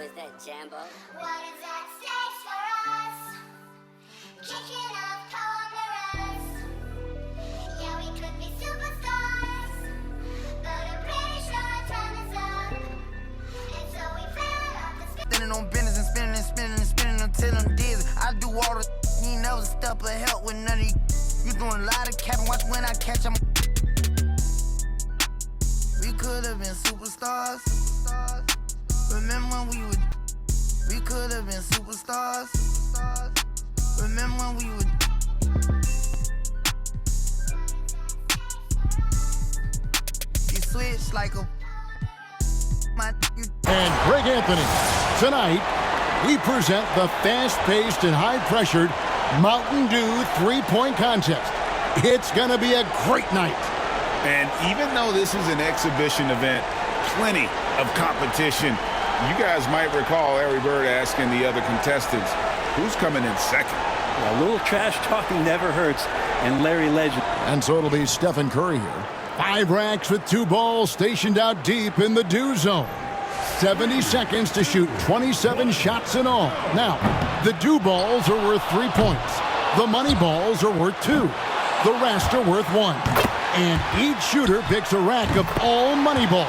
is that Jambo? What is that stage for us? Kicking up corners. Yeah, we could be superstars, but I'm pretty sure time is up. And so we fell off the sky. Spinning on business and spinning until I'm dizzy. I do all the you ain't never step or help with none of you. You doing a lot of capping, watch when I catch them. We could have been superstars. Remember when we would. We could have been superstars. Remember when we would. You switch like a. And Greg Anthony, tonight we present the fast-paced and high-pressured Mountain Dew three-point contest. It's going to be a great night. And even though this is an exhibition event, plenty of competition. You guys might recall Larry Bird asking the other contestants, who's coming in second? A little trash talking never hurts, and Larry Legend. And so it'll be Stephen Curry here. 5 racks with 2 balls stationed out deep in the Dew zone. 70 seconds to shoot 27 shots in all. Now, the Dew balls are worth 3 points. The money balls are worth 2. The rest are worth 1. And each shooter picks a rack of all money balls.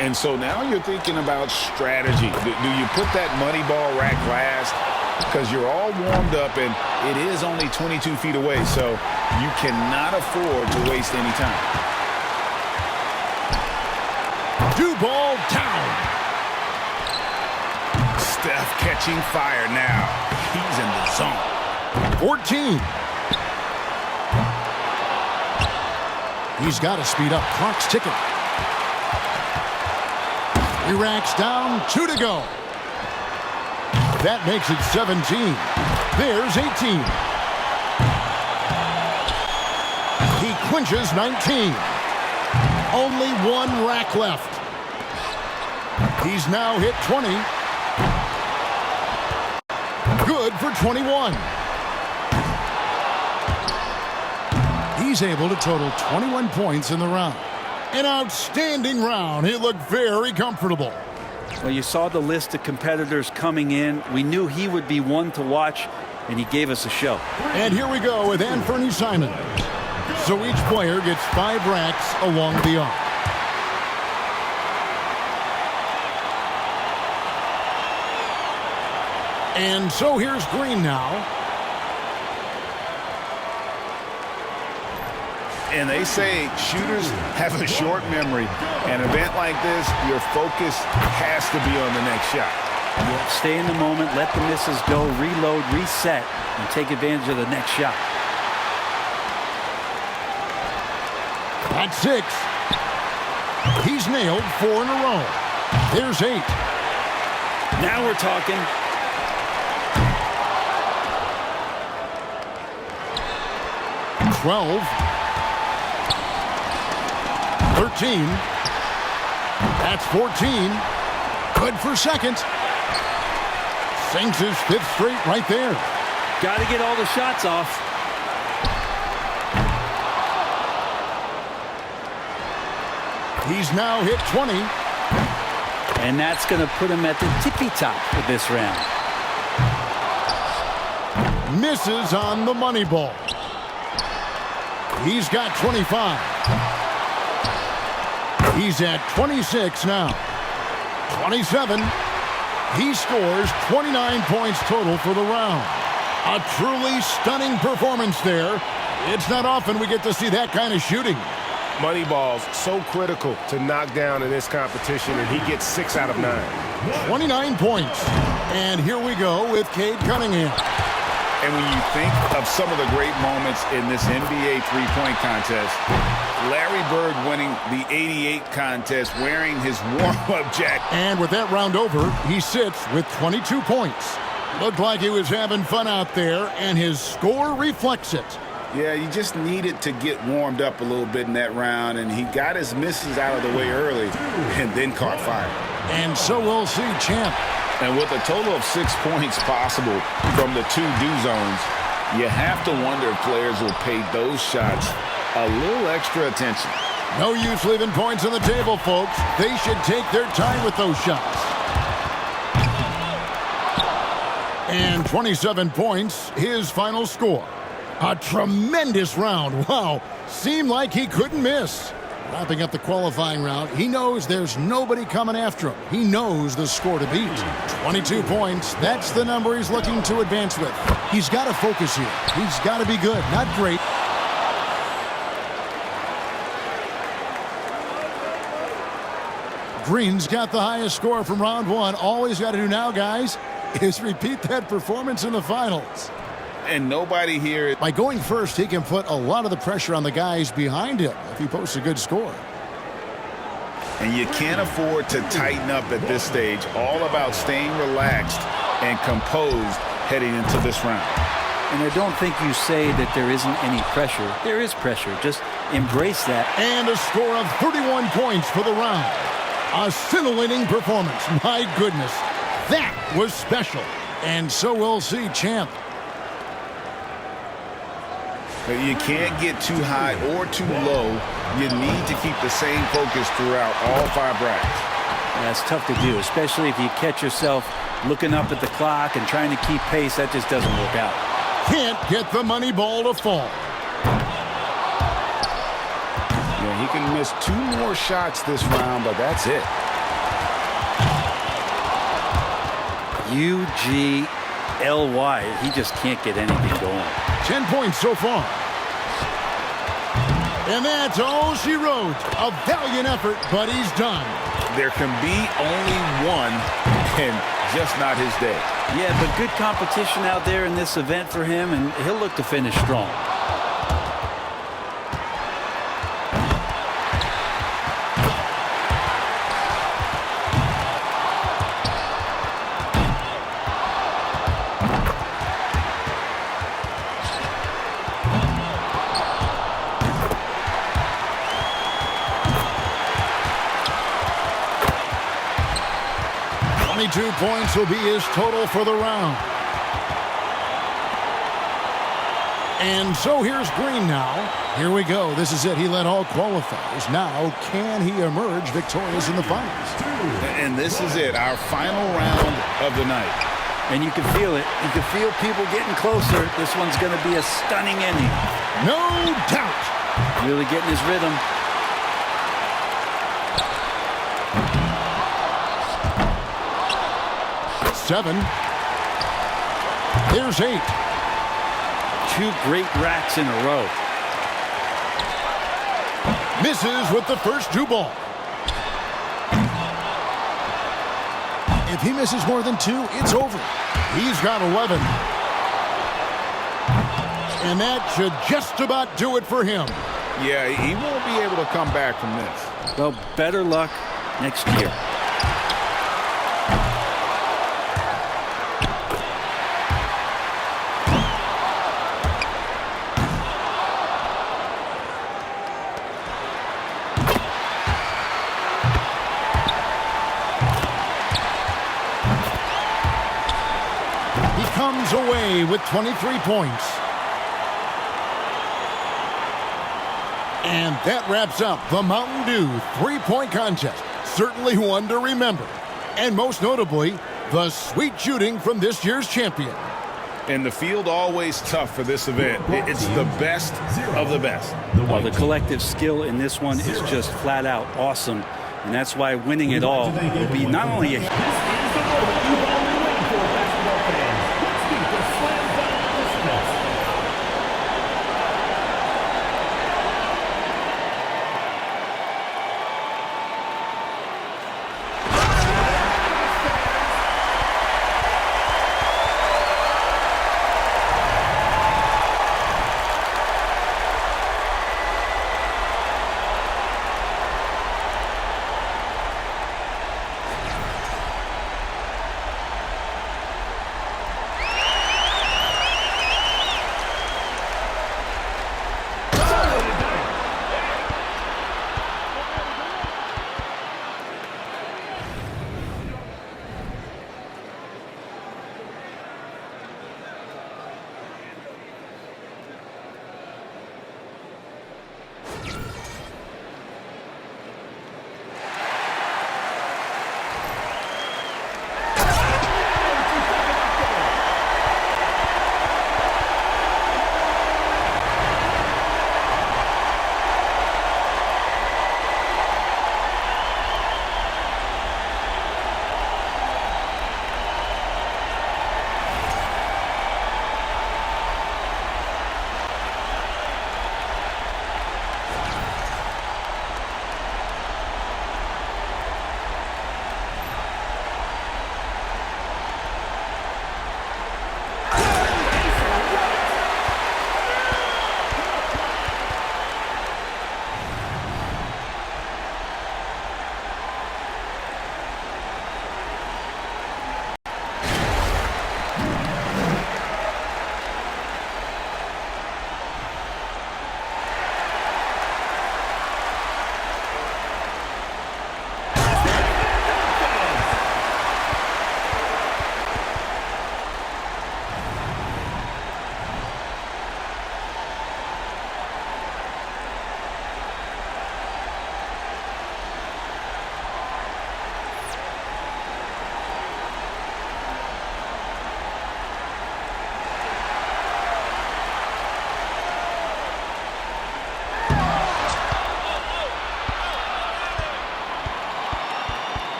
And so now you're thinking about strategy. Do you put that money ball rack last? Because you're all warmed up and it is only 22 feet away, so you cannot afford to waste any time. Dew ball down. Steph catching fire now. He's in the zone. 14. He's got to speed up. Clock's ticking. 3 racks down, 2 to go. That makes it 17. There's 18. He clinches 19. Only 1 rack left. He's now hit 20. Good for 21. He's able to total 21 points in the round. An outstanding round. He looked very comfortable. Well, you saw the list of competitors coming in. We knew he would be one to watch, and he gave us a show. And here we go with Anthony Simon. So each player gets 5 racks along the arc. And so here's Green now. And they say shooters have a short memory. An event like this, your focus has to be on the next shot. Yeah, stay in the moment, let the misses go, reload, reset, and take advantage of the next shot. That's 6. He's nailed 4 in a row. There's 8. Now we're talking. $12. 13. That's 14. Good for second. Sinks his 5th straight right there. Got to get all the shots off. He's now hit 20. And that's going to put him at the tippy top of this round. Misses on the money ball. He's got 25. He's at 26 now. 27. He scores 29 points total for the round. A truly stunning performance there. It's not often we get to see that kind of shooting. Money balls so critical to knock down in this competition, and he gets 6 out of 9. 29 points. And here we go with Cade Cunningham. And when you think of some of the great moments in this NBA three-point contest, Larry Bird winning the '88 contest wearing his warm-up jacket. And with that round over, he sits with 22 points. Looked like he was having fun out there, and his score reflects it. Yeah, you just needed to get warmed up a little bit in that round, and he got his misses out of the way early and then caught fire. And so we'll see Champ. And with a total of 6 points possible from the 2 Dew zones, you have to wonder if players will pay those shots a little extra attention. No use leaving points on the table, folks. They should take their time with those shots. And 27 points, his final score. A tremendous round. Wow, seemed like he couldn't miss. Wrapping up the qualifying round, he knows there's nobody coming after him. He knows the score to beat. 22 points, that's the number he's looking to advance with. He's got to focus here. He's got to be good, not great. Green's got the highest score from round one. All he's got to do now, guys, is repeat that performance in the finals. And nobody here. By going first, he can put a lot of the pressure on the guys behind him if he posts a good score. And you can't afford to tighten up at this stage. All about staying relaxed and composed heading into this round. And I don't think you say that there isn't any pressure. There is pressure. Just embrace that. And a score of 31 points for the round. A scintillating performance. My goodness. That was special. And so we'll see, champ. But you can't get too high or too low. You need to keep the same focus throughout all 5 brackets. That's tough to do, especially if you catch yourself looking up at the clock and trying to keep pace. That just doesn't work out. Can't get the money ball to fall. Yeah, he can miss 2 more shots this round, but that's it. UGLY. He just can't get anything going. 10 points so far. And that's all she wrote. A valiant effort, but he's done. There can be only one, and just not his day. Yeah, but good competition out there in this event for him, and he'll look to finish strong. Two points will be his total for the round. And so here's Green now. Here we go. This is it. He led all qualifiers. Now, can he emerge victorious in the finals? And this is it, our final round of the night. And you can feel it. You can feel people getting closer. This one's going to be a stunning ending. No doubt. Really getting his rhythm. Seven. There's 8. 2 great racks in a row. Misses with the first 2 ball. If he misses more than 2, it's over. He's got 11. And that should just about do it for him. Yeah, he won't be able to come back from this. Well, better luck next year. Comes away with 23 points. And that wraps up the Mountain Dew 3-point contest. Certainly one to remember. And most notably, the sweet shooting from this year's champion. And the field always tough for this event. It's the best of the best. Well, the collective skill in this one is just flat out awesome. And that's why winning it all will be not only a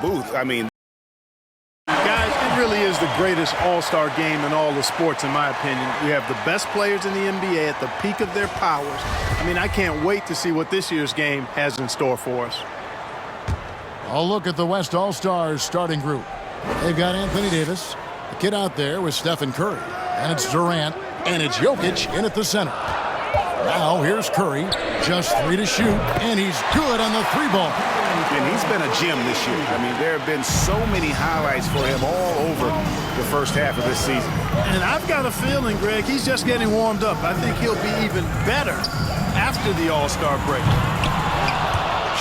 booth. I mean, guys, it really is the greatest all-star game in all the sports, in my opinion. We have the best players in the NBA at the peak of their powers. I mean, I can't wait to see what this year's game has in store for us. A look at the West All-Stars starting group. They've got Anthony Davis, the kid out there with Stephen Curry, and it's Durant, and it's Jokic in at the center. Now here's Curry, just 3 to shoot, and he's good on the 3-ball. And he's been a gem this year. I mean, there have been so many highlights for him all over the first half of this season. And I've got a feeling, Greg, he's just getting warmed up. I think he'll be even better after the All-Star break.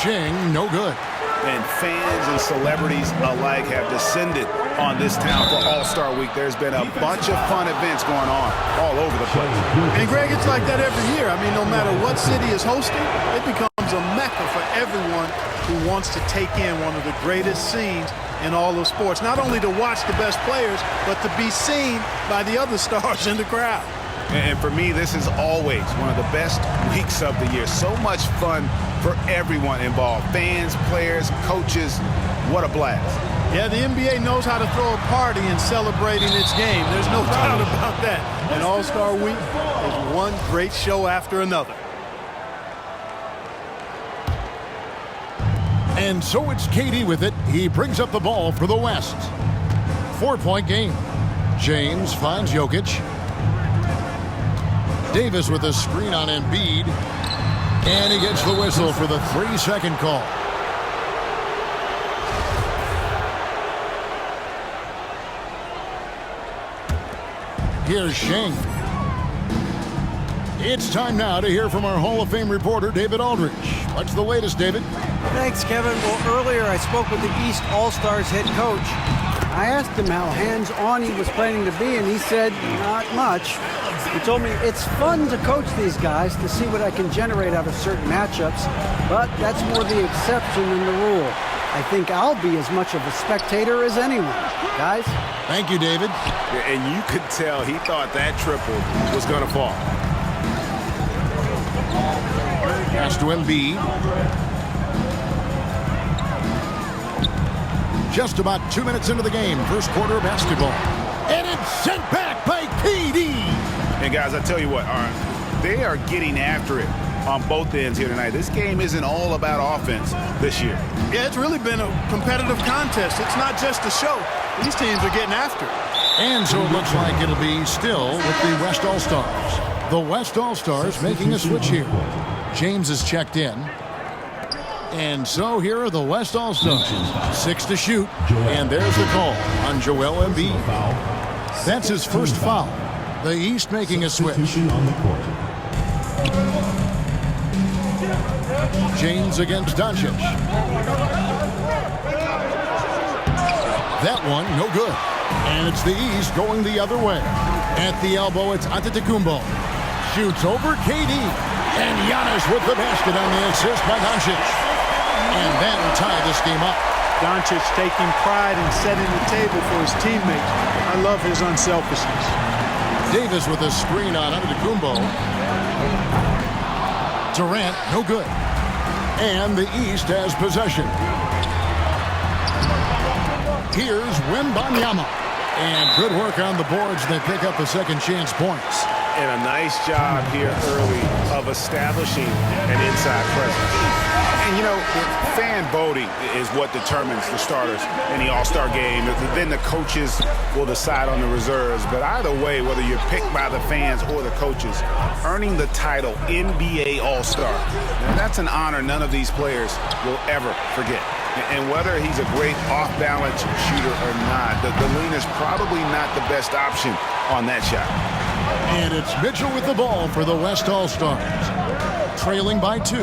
Shing, no good. And fans and celebrities alike have descended on this town for All-Star Week. There's been a bunch of fun events going on all over the place. And, Greg, it's like that every year. I mean, no matter what city is hosting, it becomes a mecca for everyone who wants to take in one of the greatest scenes in all of sports. Not only to watch the best players, but to be seen by the other stars in the crowd. And for me, this is always one of the best weeks of the year. So much fun for everyone involved. Fans, players, coaches. What a blast. Yeah, the NBA knows how to throw a party in celebrating its game. There's no doubt about that. And All-Star Week is one great show after another. And so it's KD with it. He brings up the ball for the West. 4-point game. James finds Jokic. Davis with a screen on Embiid. And he gets the whistle for the 3-second call. Here's Shing. It's time now to hear from our Hall of Fame reporter, David Aldridge. What's the latest, David? Thanks, Kevin. Well, earlier I spoke with the East All-Stars head coach. I asked him how hands-on he was planning to be, and he said, not much. He told me it's fun to coach these guys to see what I can generate out of certain matchups, but that's more the exception than the rule. I think I'll be as much of a spectator as anyone. Guys? Thank you, David. And you could tell he thought that triple was going to fall. Pass to Embiid. Just about 2 minutes into the game, first quarter of basketball. And it's sent back by KD. And guys, I tell you what, all right, they are getting after it on both ends here tonight. This game isn't all about offense this year. Yeah, it's really been a competitive contest. It's not just a show. These teams are getting after it. And so it looks like it'll be still with the West All-Stars. The West All-Stars making a switch here. James is checked in. And so here are the West All-Stars. 6 to shoot. And there's the call on Joel Embiid. That's his first foul. The East making a switch. James against Doncic. That one, no good. And it's the East going the other way. At the elbow, it's Antetokounmpo. Shoots over KD. And Giannis with the basket on the assist by Doncic. And that'll tie this game up. Doncic taking pride in setting the table for his teammates. I love his unselfishness. Davis with a screen on Antetokounmpo. Durant, no good. And the East has possession. Here's Wembanyama. And good work on the boards. They pick up the second chance points. And a nice job here early of establishing an inside presence. And, you know, fan voting is what determines the starters in the All-Star game. Then the coaches will decide on the reserves. But either way, whether you're picked by the fans or the coaches, earning the title NBA All-Star, that's an honor none of these players will ever forget. And whether he's a great off-balance shooter or not, the lean is probably not the best option on that shot. And it's Mitchell with the ball for the West All-Stars. Trailing by 2.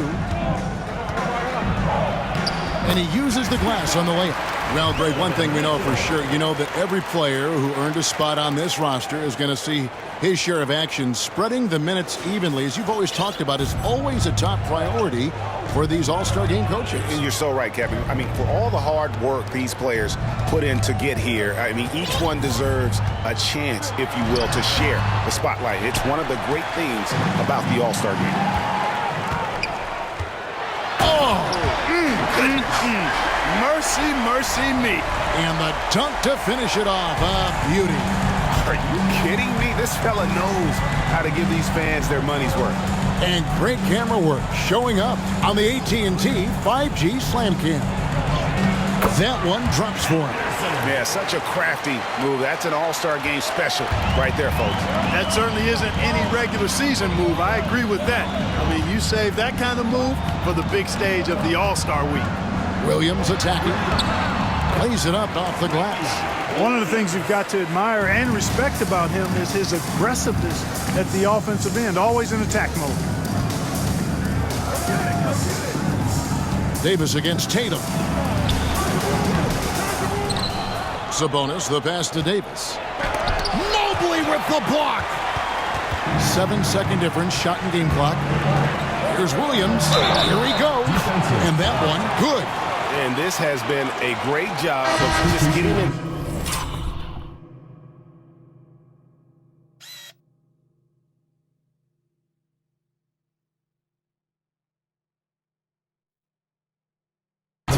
And he uses the glass on the layup. Well, Greg, one thing we know for sure, you know that every player who earned a spot on this roster is going to see his share of action. Spreading the minutes evenly, as you've always talked about, is always a top priority for these All-Star game coaches. And you're so right, Kevin. I mean, for all the hard work these players put in to get here, I mean, each one deserves a chance, if you will, to share the spotlight. It's one of the great things about the All-Star game. Mercy mercy, mercy me. And the dunk to finish it off. A beauty. Are you kidding me? This fella knows how to give these fans their money's worth. And great camera work showing up on the AT&T 5G Slam Cam. That one drops for him. Yeah, such a crafty move. That's an all-star game special right there, folks. That certainly isn't any regular season move. I agree with that. I mean, you save that kind of move for the big stage of the All-Star Week. Williams attacking. Plays it up off the glass. One of the things you've got to admire and respect about him is his aggressiveness at the offensive end, always in attack mode. Davis against Tatum. Sabonis, the pass to Davis. Mobley with the block. 7-second difference, shot and game clock. Here's Williams. Here he goes. And that one, good. And this has been a great job of just getting in.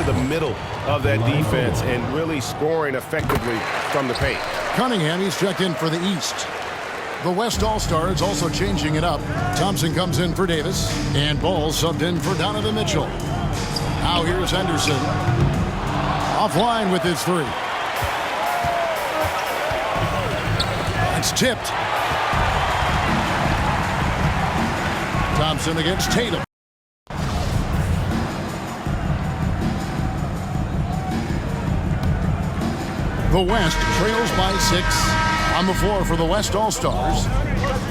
The middle of that defense and really scoring effectively from the paint. Cunningham, he's checked in for the East. The West All-Stars also changing it up. Thompson comes in for Davis, and Ball subbed in for Donovan Mitchell. Now here's Henderson. Offline with his three. It's tipped. Thompson against Tatum. The West trails by 6. On the floor for the West All-Stars,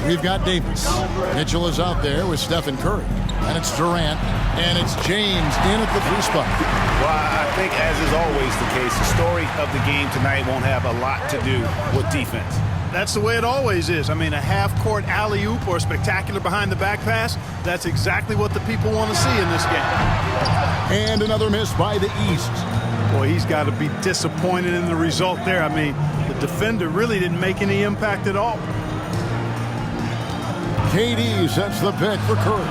we've got Davis. Mitchell is out there with Stephen Curry. And it's Durant. And it's James in at the 3 spot. Well, I think, as is always the case, the story of the game tonight won't have a lot to do with defense. That's the way it always is. I mean, a half-court alley-oop or a spectacular behind-the-back pass, that's exactly what the people want to see in this game. And another miss by the East. Boy, he's got to be disappointed in the result there. I mean, the defender really didn't make any impact at all. KD sets the pick for Curry.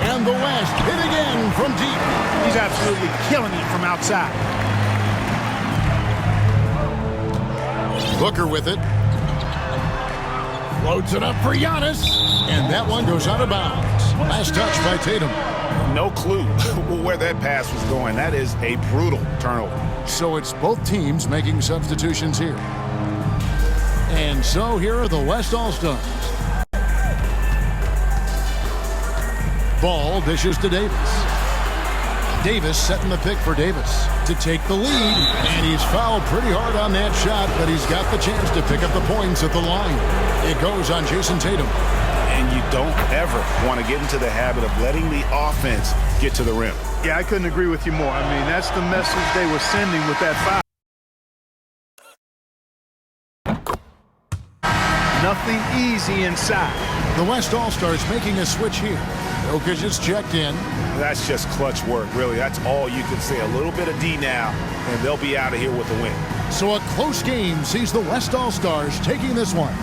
And the West hit again from deep. He's absolutely killing it from outside. Booker with it. Loads it up for Giannis. And that one goes out of bounds. Last touch by Tatum. No clue where that pass was going. That is a brutal turnover. So it's both teams making substitutions here. And so here are the West All-Stars. Ball dishes to Davis. Davis setting the pick for Davis to take the lead. And he's fouled pretty hard on that shot, but he's got the chance to pick up the points at the line. It goes on Jason Tatum. And you don't ever want to get into the habit of letting the offense get to the rim. Yeah, I couldn't agree with you more. I mean, that's the message they were sending with that foul. Nothing easy inside. The West All-Stars making a switch here. Jokic is checked in. That's just clutch work, really. That's all you can say. A little bit of D now, and they'll be out of here with a win. So a close game sees the West All-Stars taking this one.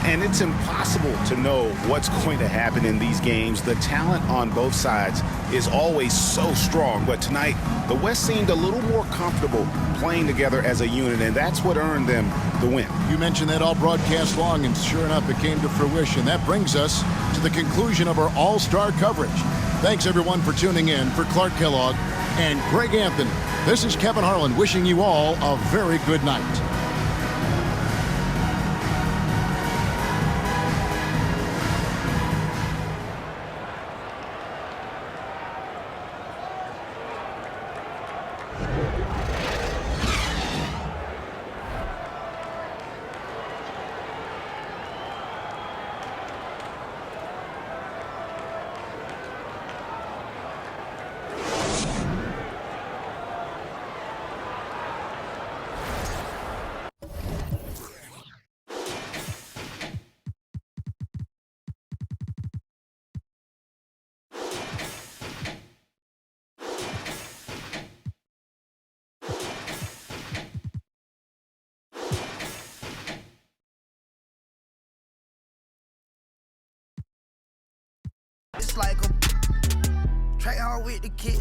And it's impossible to know what's going to happen in these games. The talent on both sides is always so strong. But tonight, the West seemed a little more comfortable playing together as a unit, and that's what earned them the win. You mentioned that all broadcast long, and sure enough, it came to fruition. That brings us to the conclusion of our All-Star coverage. Thanks, everyone, for tuning in. For Clark Kellogg and Greg Anthony, this is Kevin Harlan wishing you all a very good night. It's like a track hard with the kid.